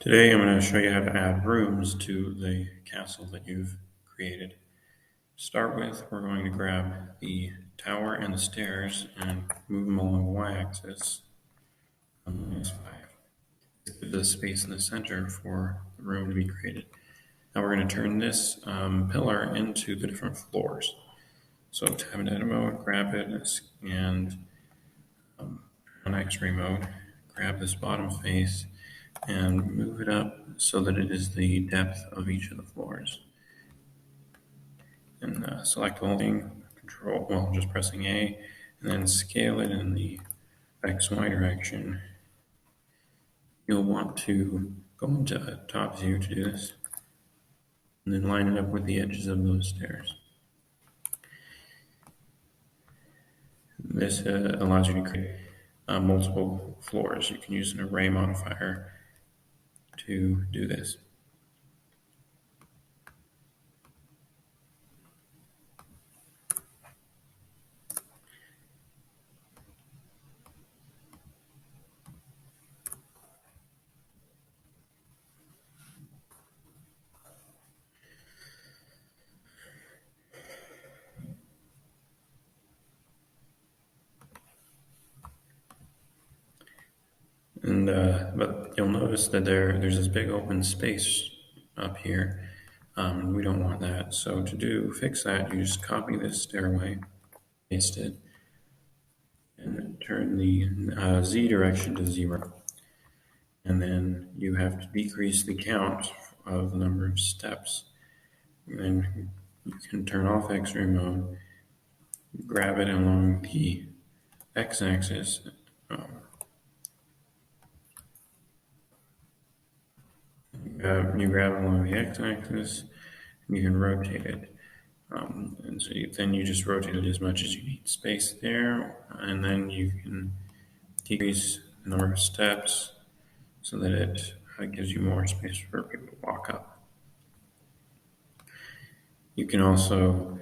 Today I'm going to show you how to add rooms to the castle that you've created. To start with, we're going to grab the tower and the stairs and move them along the y-axis. Give the space in the center for the room to be created. Now we're going to turn this pillar into the different floors. So tab into edit mode, grab it, and on X-ray mode, grab this bottom face and move it up so that it is the depth of each of the floors. And select holding Control, well, just pressing A, and then scale it in the XY direction. You'll want to go into top view to do this, and then line it up with the edges of those stairs. This allows you to create multiple floors. You can use an array modifier to do this. And but you'll notice that there's this big open space up here. We don't want that. So to fix that, you just copy this stairway, paste it, and turn the Z direction to 0. And then you have to decrease the count of the number of steps. And then you can turn off X-ray mode, grab it along the X-axis. You grab it along the X-axis, and you can rotate it. And so then you just rotate it as much as you need space there, and then you can decrease the number of steps so that it gives you more space for people to walk up. You can also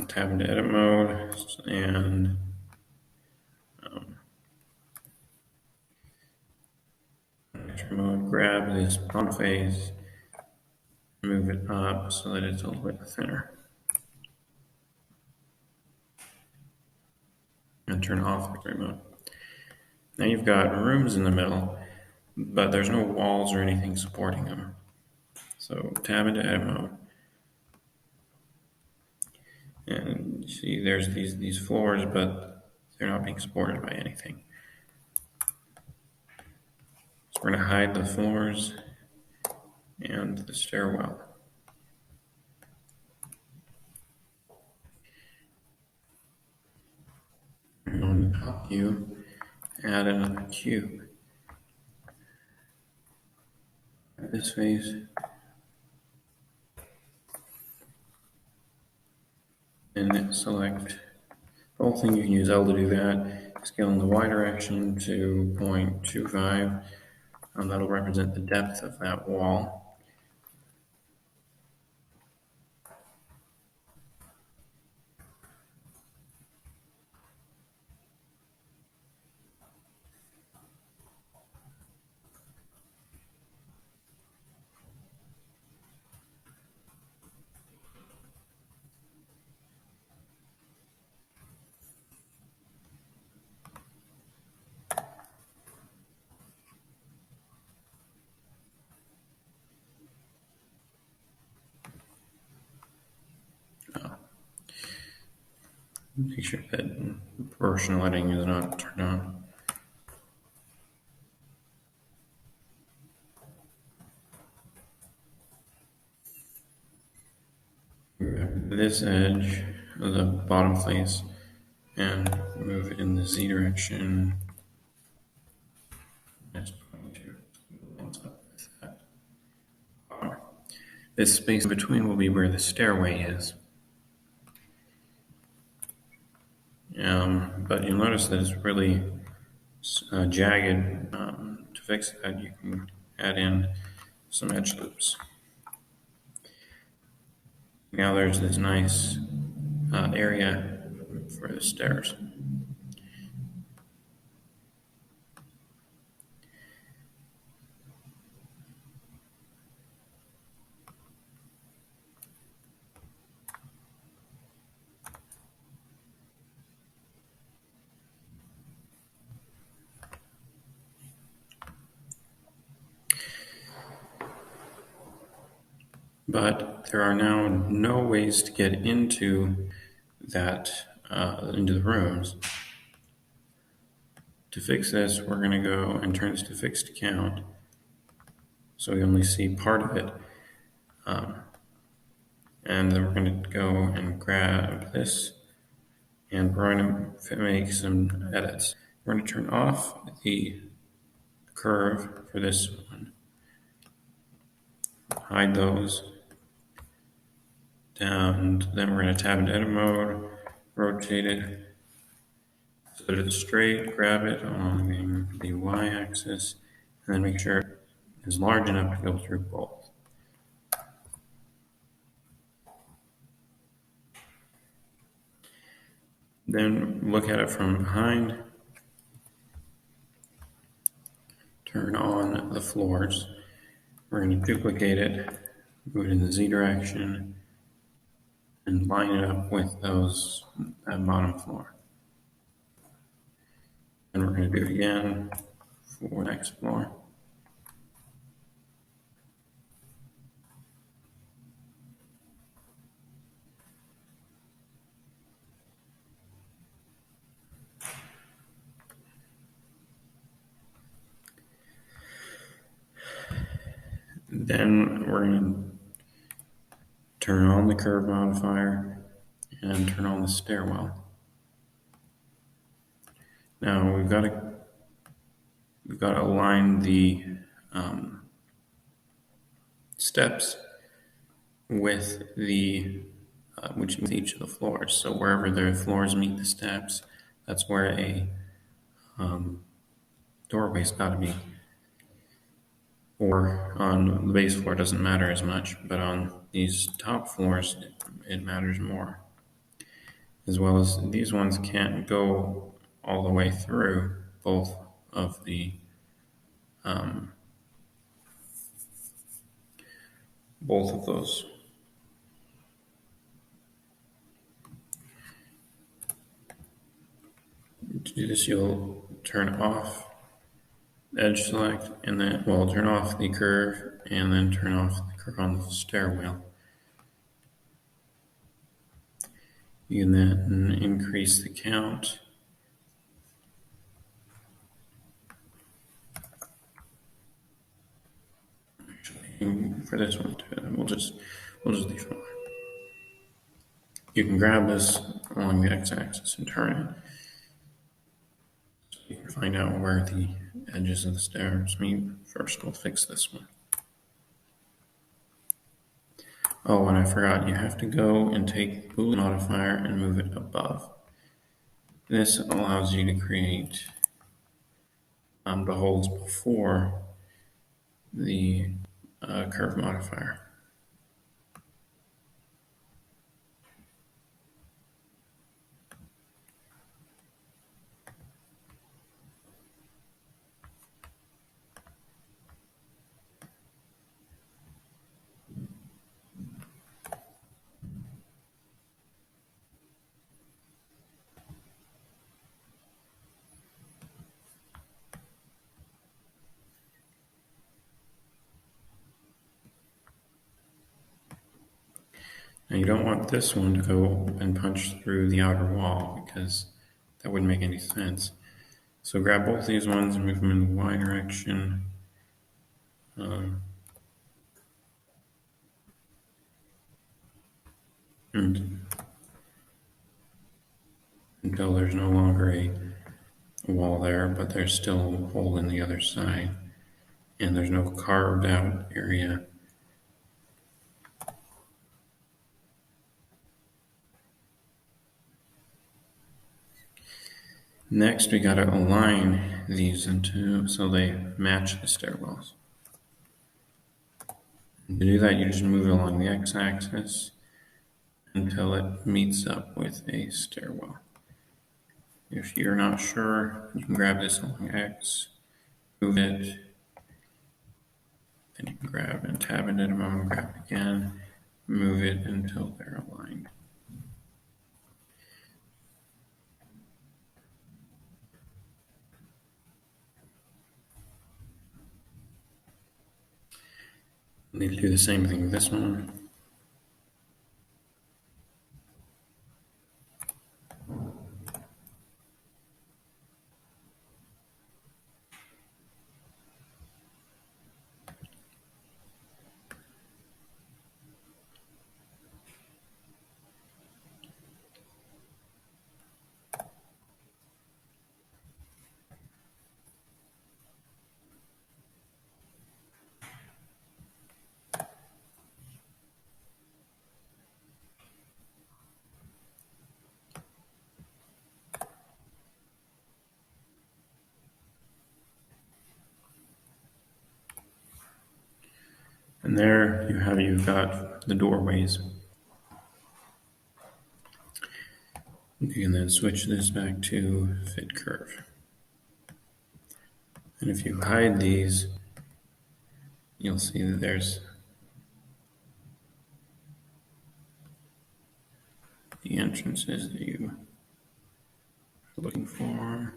tab into edit mode and grab this bottom face, move it up so that it's a little bit thinner, and turn off the remote. Now you've got rooms in the middle, but there's no walls or anything supporting them. So tab into edit mode, and you see there's these floors, but they're not being supported by anything. So we're going to hide the floors and the stairwell. And on the top view, add another cube. This face. And then select the whole thing. You can use L to do that. Scale in the Y direction to 0.25. That'll represent the depth of that wall. Make sure that proportional editing is not turned on. This edge of the bottom face and move it in the Z direction. This space in between will be where the stairway is. But you'll notice that it's really jagged. To fix that, you can add in some edge loops. Now there's this nice area for the stairs. But there are now no ways to get into that, into the rooms. To fix this, we're going to go and turn this to fixed count, so we only see part of it. And then we're going to go and grab this, and we're going to make some edits. We're going to turn off the curve for this one, hide those, and then we're going to tab into edit mode, rotate it so that it's straight, grab it along the y-axis, and then make sure it is large enough to go through both. Then look at it from behind, turn on the floors. We're going to duplicate it, move it in the Z direction, and line it up with that bottom floor. And we're going to do it again for the next floor. Then we're going to turn on the curve modifier and turn on the stairwell. Now we've got to align the steps with with each of the floors. So wherever the floors meet the steps, that's where a doorway's got to be. Or on the base floor, it doesn't matter as much, but on these top floors, it matters more. As well as these ones can't go all the way through both of those. To do this, you'll turn off edge select, and then, turn off the curve, and then turn off the curve on the stairwell. You can then increase the count. Actually, for this one, we'll just leave it. You can grab this along the x-axis and turn it. So you can find out where the edges of the stairs meet. First, we'll fix this one. Oh, and I forgot, you have to go and take the modifier and move it above. This allows you to create the holes before the curve modifier. Now you don't want this one to go and punch through the outer wall, because that wouldn't make any sense. So grab both these ones and move them in the Y direction. And until there's no longer a wall there, but there's still a hole in the other side, and there's no carved out area. Next, we got to align these so they match the stairwells. And to do that, you just move it along the x-axis until it meets up with a stairwell. If you're not sure, you can grab this along X, move it, then you can grab and tab it in a moment, grab it again, move it until they're aligned. Need to do the same thing with this one. And there you've got the doorways. You can then switch this back to fit curve. And if you hide these, you'll see that there's the entrances that you are looking for.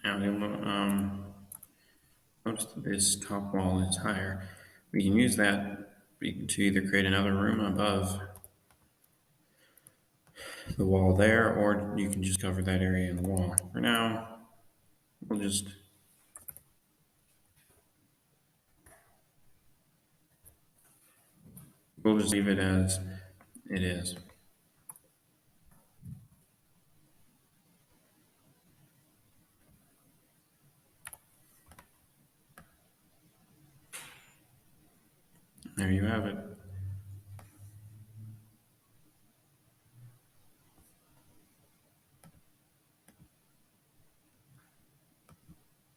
Now you'll notice that this top wall is higher. We can use that to either create another room above the wall there, or you can just cover that area in the wall. For now, we'll just leave it as it is. There you have it.